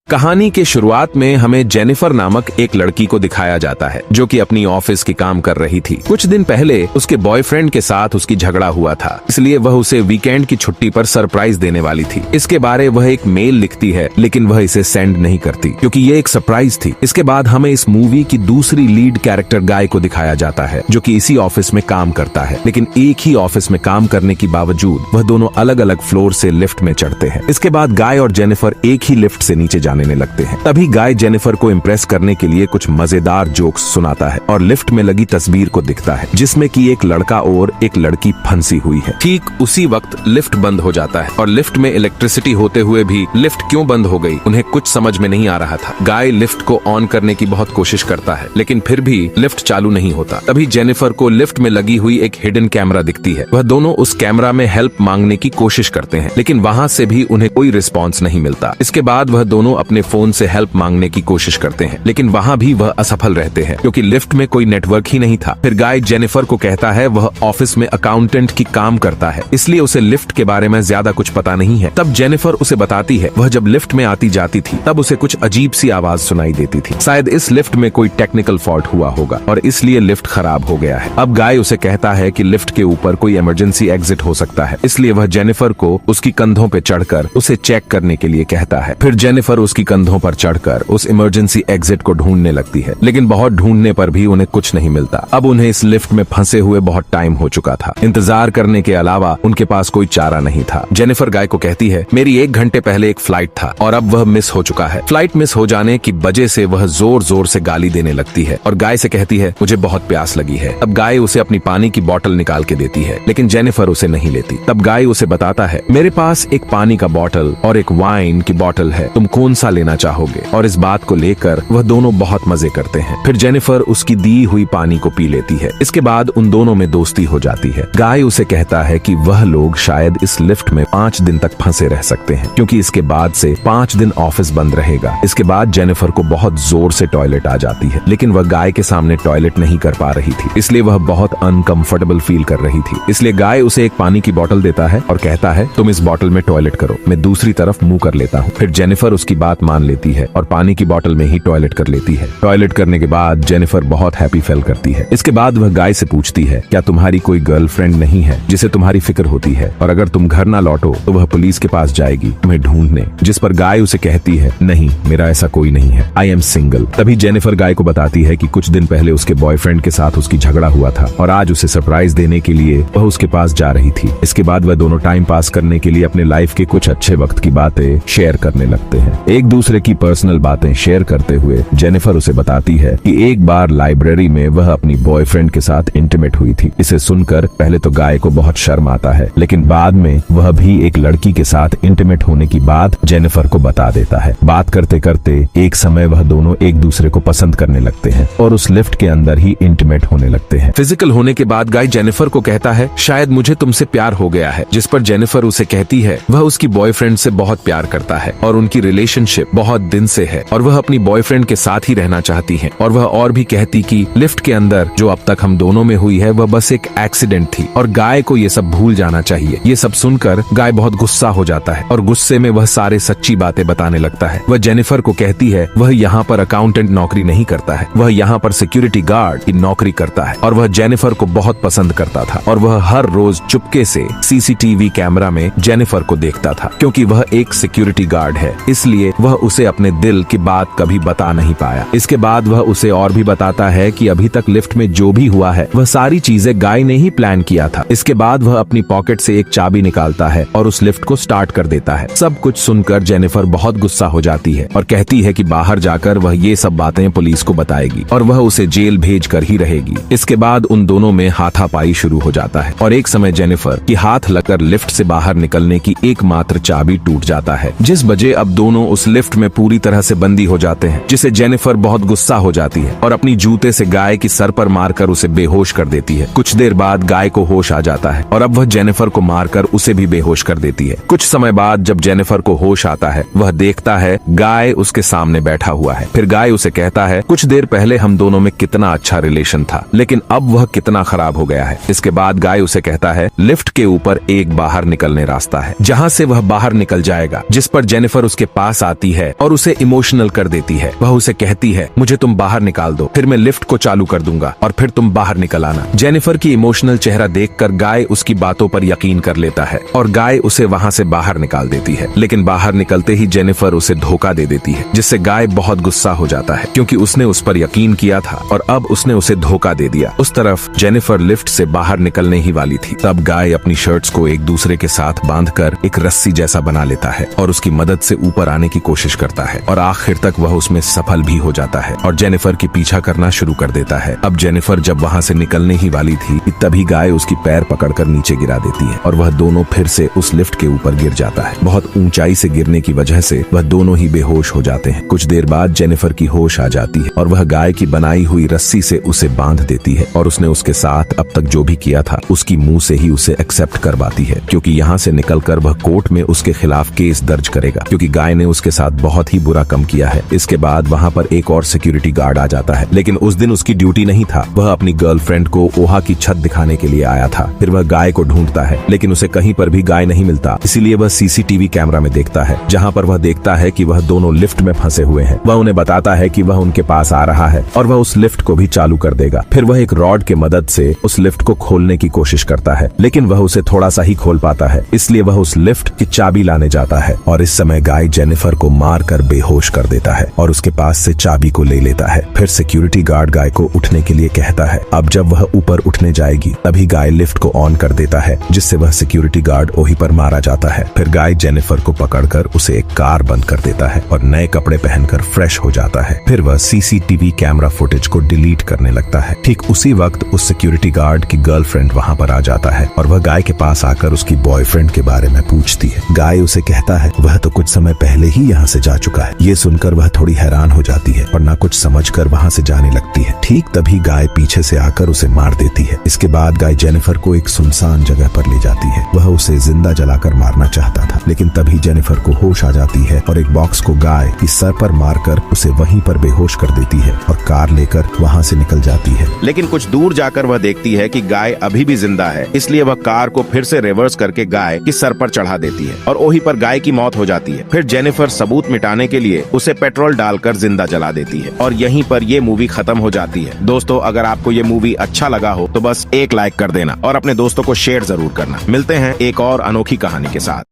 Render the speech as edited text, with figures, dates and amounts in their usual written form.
कहानी के शुरुआत में हमें जेनिफर नामक एक लड़की को दिखाया जाता है जो कि अपनी ऑफिस की काम कर रही थी। कुछ दिन पहले उसके बॉयफ्रेंड के साथ उसकी झगड़ा हुआ था, इसलिए वह उसे वीकेंड की छुट्टी पर सरप्राइज देने वाली थी। इसके बारे वह एक मेल लिखती है, लेकिन वह इसे सेंड नहीं करती क्योंकि ये एक सरप्राइज थी। इसके बाद हमें इस मूवी की दूसरी लीड कैरेक्टर गाय को दिखाया जाता है जो कि इसी ऑफिस में काम करता है, लेकिन एक ही ऑफिस में काम करने के बावजूद वह दोनों अलग अलग फ्लोर से लिफ्ट में चढ़ते हैं। इसके बाद गाय और जेनिफर एक ही लिफ्ट से नीचे जाने लगते हैं। तभी गाय जेनिफर को इम्प्रेस करने के लिए कुछ मजेदार जोक्स सुनाता है और लिफ्ट में लगी तस्वीर को दिखता है जिसमें कि एक लड़का और एक लड़की फंसी हुई है। ठीक उसी वक्त लिफ्ट बंद हो जाता है और लिफ्ट में इलेक्ट्रिसिटी होते हुए भी लिफ्ट क्यों बंद हो गई उन्हें कुछ समझ में नहीं आ रहा था। गाय लिफ्ट को ऑन करने की बहुत कोशिश करता है, लेकिन फिर भी लिफ्ट चालू नहीं होता। तभी जेनिफर को लिफ्ट में लगी हुई एक हिडन कैमरा दिखती है। वह दोनों उस कैमरा में हेल्प मांगने की कोशिश करते हैं, लेकिन वहाँ से भी उन्हें कोई रिस्पॉन्स नहीं मिलता। इसके बाद वह दोनों अपने फोन से हेल्प मांगने की कोशिश करते हैं, लेकिन वहाँ भी वह असफल रहते हैं क्योंकि लिफ्ट में कोई नेटवर्क ही नहीं था। फिर गाय जेनिफर को कहता है वह ऑफिस में अकाउंटेंट की काम करता है, इसलिए उसे लिफ्ट के बारे में ज्यादा कुछ पता नहीं है। तब जेनिफर उसे बताती है वह जब लिफ्ट में आती जाती थी तब उसे कुछ अजीब सी आवाज सुनाई देती थी। शायद इस लिफ्ट में कोई टेक्निकल फॉल्ट हुआ होगा और इसलिए लिफ्ट खराब हो गया है। अब गाय उसे कहता है कि लिफ्ट के ऊपर कोई इमरजेंसी एग्जिट हो सकता है, इसलिए वह जेनिफर को उसकी कंधों पे चढ़कर उसे चेक करने के लिए कहता है। फिर जेनिफर उसकी कंधों पर चढ़कर उस इमरजेंसी एग्जिट को ढूंढने लगती है, लेकिन बहुत ढूंढने पर भी उन्हें कुछ नहीं मिलता। अब उन्हें इस लिफ्ट में फंसे हुए बहुत टाइम हो चुका था। इंतजार करने के अलावा उनके पास कोई चारा नहीं था। जेनिफर गाय को कहती है मेरी 1 घंटे पहले एक फ्लाइट था और अब वह मिस हो चुका है। फ्लाइट मिस हो जाने की वजह से वह जोर जोर से गाली देने लगती है और गाय से कहती है मुझे बहुत प्यास लगी है। अब गाय उसे अपनी पानी की बोतल निकाल के देती है, लेकिन जेनिफर उसे नहीं लेती। तब गाय उसे बताता है मेरे पास एक पानी का बोतल और एक वाइन की बोतल है, तुम कौन सा लेना चाहोगे। और इस बात को लेकर वह दोनों बहुत मजे करते हैं। फिर जेनिफर उसकी दी हुई पानी को पी लेती है। इसके बाद उन दोनों में दोस्ती हो जाती है। गाय उसे कहता है कि वह लोग शायद इस लिफ्ट में 5 दिन तक फंसे रह सकते हैं क्योंकि इसके बाद से 5 दिन ऑफिस बंद रहेगा। इसके बाद जेनिफर को बहुत जोर से टॉयलेट आ जाती है, लेकिन वह गाय के सामने टॉयलेट नहीं कर पा रही थी, इसलिए वह बहुत अनकंफर्टेबल फील कर रही थी। इसलिए गाय उसे एक पानी की बोतल देता है और कहता है तुम इस बोतल में टॉयलेट करो, मैं दूसरी तरफ मुंह कर लेता हूँ। फिर जेनिफर उसकी बात मान लेती है और पानी की बोतल में ही टॉयलेट कर लेती है। टॉयलेट करने के बाद जेनिफर बहुत हैप्पी फील करती है। इसके बाद वह गाय से पूछती है क्या तुम्हारी कोई गर्लफ्रेंड नहीं है जिसे तुम्हारी फिक्र होती है, और अगर तुम घर ना लौटो तो वह पुलिस के पास जाएगी तुम्हें ढूंढने। जिस पर गाय उसे कहती है नहीं, मेरा ऐसा कोई नहीं है, आई एम सिंगल। तभी जेनिफर गाय को बताती है कि कुछ दिन पहले उसके बॉयफ्रेंड के साथ उसकी झगड़ा हुआ था और आज उसे सरप्राइज देने के लिए वह उसके पास जा रही थी। इसके बाद वह दोनों टाइम पास करने के लिए अपने लाइफ के कुछ अच्छे वक्त की बातें शेयर करने लगते हैं। एक दूसरे की पर्सनल बातें शेयर करते हुए जेनिफर उसे बताती है कि एक बार लाइब्रेरी में वह अपनी बॉयफ्रेंड के साथ इंटीमेट हुई थी। इसे सुनकर पहले तो गाय को बहुत शर्म आता है, लेकिन बाद में वह भी एक लड़की के साथ इंटीमेट होने की बात जेनिफर को बता देता है। बात करते करते एक समय वह दोनों एक दूसरे को पसंद करने लगते हैं और उस लिफ्ट के अंदर ही इंटीमेट होने लगते हैं। फिजिकल होने के बाद गाय जेनिफर को कहता है शायद मुझे तुमसे प्यार हो गया है, जिस पर जेनिफर उसे कहती है वह उसकी बॉयफ्रेंड से बहुत प्यार करता है और उनकी रिलेशनशिप बहुत दिन से है और वह अपनी बॉयफ्रेंड के साथ ही रहना चाहती है। और वह और भी कहती कि लिफ्ट के अंदर जो अब तक हम दोनों में हुई है वह बस एक एक्सीडेंट थी और गाय को ये सब भूल जाना चाहिए। ये सब सुनकर गाय बहुत गुस्सा हो जाता है और गुस्से में वह सारे सच्ची बातें बताने लगता है। वह जेनिफर को कहती है वह यहाँ पर अकाउंटेंट नौकरी नहीं करता है, वह यहाँ पर सिक्योरिटी गार्ड की नौकरी करता है और वह जेनिफर को बहुत पसंद करता था और वह हर रोज चुपके से सीसीटीवी कैमरा में जेनिफर को देखता था। क्योंकि वह एक सिक्योरिटी गार्ड है, इसलिए वह उसे अपने दिल की बात कभी बता नहीं पाया। इसके बाद वह उसे और भी बताता है कि अभी तक लिफ्ट में जो भी हुआ है वह सारी चीजें गाय ने ही प्लान किया था। इसके बाद वह अपनी पॉकेट से एक चाबी निकालता है और उस लिफ्ट को स्टार्ट कर देता है। सब कुछ सुनकर जेनिफर बहुत गुस्सा हो जाती है और कहती है कि बाहर जाकर वह ये सब बातें पुलिस को बताएगी और वह उसे जेल भेज कर ही रहेगी। इसके बाद उन दोनों में हाथापाई शुरू हो जाता है और एक समय जेनिफर की हाथ लगकर लिफ्ट से बाहर निकलने की एकमात्र चाबी टूट जाता है, जिस वजह अब दोनों उस लिफ्ट में पूरी तरह से बंदी हो जाते हैं, जिसे जेनिफर बहुत गुस्सा हो जाती है और अपनी जूते से गाय की सर पर मारकर उसे बेहोश कर देती है। कुछ देर बाद गाय को होश आ जाता है और अब वह जेनिफर को मारकर उसे भी बेहोश कर देती है। कुछ समय बाद जब जेनिफर को होश आता है वह देखता है गाय उसके सामने बैठा हुआ है। फिर गाय उसे कहता है कुछ देर पहले हम दोनों में कितना अच्छा रिलेशन था, लेकिन अब वह कितना खराब हो गया है। इसके बाद गाय उसे कहता है लिफ्ट के ऊपर एक बाहर निकलने रास्ता है जहाँ से वह बाहर निकल जाएगा, जिस पर जेनिफर उसके पास आ जाती है और उसे इमोशनल कर देती है। वह उसे कहती है, मुझे तुम बाहर निकाल दो, फिर मैं लिफ्ट को चालू कर दूंगा और फिर तुम बाहर निकल आना। जेनिफर की इमोशनल चेहरा देखकर गाय उसकी बातों पर यकीन कर लेता है और गाय उसे वहां से बाहर निकाल देती है। लेकिन बाहर निकलते ही जेनिफर उसे धोखा दे देती है, जिससे गाय बहुत गुस्सा हो जाता है क्योंकि उसने उस पर यकीन किया था और अब उसने उसे धोखा दे दिया। उस तरफ जेनिफर लिफ्ट से बाहर निकलने ही वाली थी, तब गाय अपनी शर्ट्स को एक दूसरे के साथ बांधकर एक रस्सी जैसा बना लेता है और उसकी मदद से ऊपर आने की कोशिश करता है और आखिर तक वह उसमें सफल भी हो जाता है और जेनिफर की पीछा करना शुरू कर देता है। अब जेनिफर जब वहां से निकलने ही वाली थी, तभी गाय उसकी पैर पकड़कर नीचे गिरा देती है और वह दोनों फिर से उस लिफ्ट के ऊपर गिर जाता है। बहुत ऊंचाई से गिरने की वजह से वह दोनों ही बेहोश हो जाते हैं। कुछ देर बाद जेनिफर की होश आ जाती है और वह गाय की बनाई हुई रस्सी से उसे बांध देती है और उसने उसके साथ अब तक जो भी किया था उसकी मुंह से ही उसे एक्सेप्ट करवाती है, क्योंकि यहाँ से निकलकर वह कोर्ट में उसके खिलाफ केस दर्ज करेगा क्योंकि गाय ने उसके साथ बहुत ही बुरा काम किया है। इसके बाद वहाँ पर एक और सिक्योरिटी गार्ड आ जाता है, लेकिन उस दिन उसकी ड्यूटी नहीं था। वह अपनी गर्लफ्रेंड को ओहा की छत दिखाने के लिए आया था। फिर वह गाय को ढूंढता है, लेकिन उसे कहीं पर भी गाय नहीं मिलता। इसीलिए वह सीसीटीवी कैमरा में देखता है, जहाँ पर वह देखता है कि वह दोनों लिफ्ट में फंसे हुए हैं। वह उन्हें बताता है कि वह उनके पास आ रहा है और वह उस लिफ्ट को भी चालू कर देगा। फिर वह एक रॉड के मदद से उस लिफ्ट को खोलने की कोशिश करता है, लेकिन वह उसे थोड़ा सा ही खोल पाता है। इसलिए वह उस लिफ्ट की चाबी लाने जाता है और इस समय गाय जेनिफर को मारकर बेहोश कर देता है और उसके पास से चाबी को ले लेता है। फिर सिक्योरिटी गार्ड गाय को उठने के लिए कहता है। अब जब वह ऊपर उठने जाएगी, तभी गाय लिफ्ट को ऑन कर देता है, जिससे वह सिक्योरिटी गार्ड वहीं पर मारा जाता है। फिर गाय जेनिफर को पकड़कर उसे एक कार बंद कर देता है और नए कपड़े पहनकर फ्रेश हो जाता है। फिर वह सीसीटीवी कैमरा फुटेज को डिलीट करने लगता है। ठीक उसी वक्त उस सिक्योरिटी गार्ड की गर्लफ्रेंड वहाँ पर आ जाता है और वह गाय के पास आकर उसकी बॉयफ्रेंड के बारे में पूछती है। गाय उसे कहता है वह तो कुछ समय पहले ही यहाँ से जा चुका है। ये सुनकर वह थोड़ी हैरान हो जाती है और ना कुछ समझकर वहाँ से जाने लगती है। ठीक तभी गाय पीछे से आकर उसे मार देती है। इसके बाद गाय जेनिफर को एक सुनसान जगह पर ले जाती है। वह उसे जिंदा जलाकर मारना चाहता था, लेकिन तभी जेनिफर को होश आ जाती है और एक बॉक्स को गाय की सर पर मारकर उसे वहीं पर बेहोश कर देती है और कार लेकर वहाँ से निकल जाती है। लेकिन कुछ दूर जाकर वह देखती है कि गाय अभी भी जिंदा है, इसलिए वह कार को फिर से रिवर्स करके गाय की सर पर चढ़ा देती है और वहीं पर गाय की मौत हो जाती है। फिर जेनिफर सबूत मिटाने के लिए उसे पेट्रोल डालकर जिंदा जला देती है और यहीं पर ये मूवी खत्म हो जाती है। दोस्तों, अगर आपको ये मूवी अच्छा लगा हो तो बस एक लाइक कर देना और अपने दोस्तों को शेयर जरूर करना। मिलते हैं एक और अनोखी कहानी के साथ।